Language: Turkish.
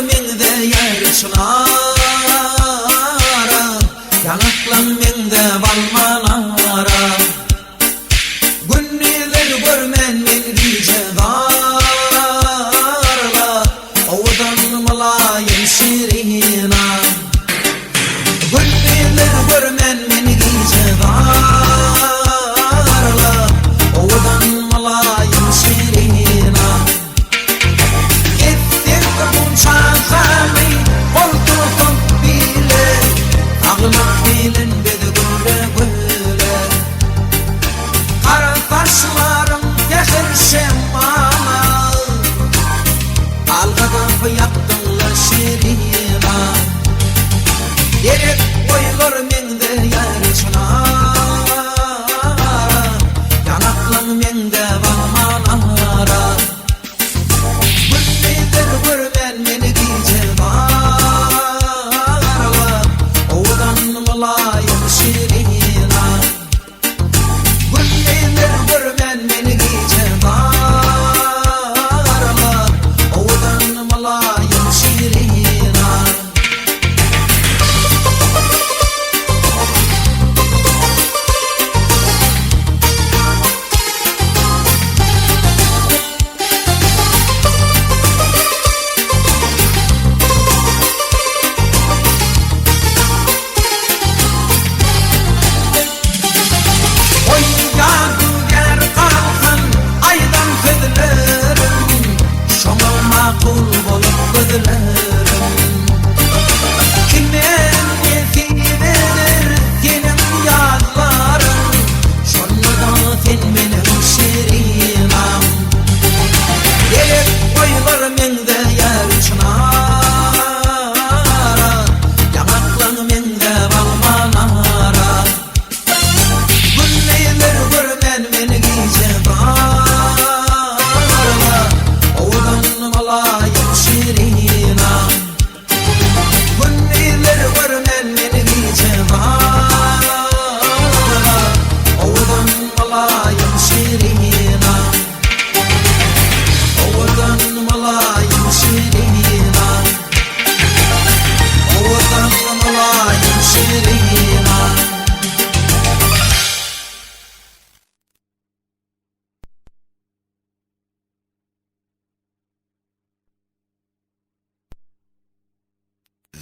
mende yarışlara, yanaklan mende balmalara. Günniler görmen men ricedarla, oğudan malayım şirina. Günniler görmen men ricedarla, oğudan malayım şirina. Gittim bunçakamı koltuğum bile, ağlamak bilin bedi göre göre. Kara taşlarım tehir şemmana, algıda yaptınlar şirina. Gerek koyulur mende yarışlara, yanaklan mende var.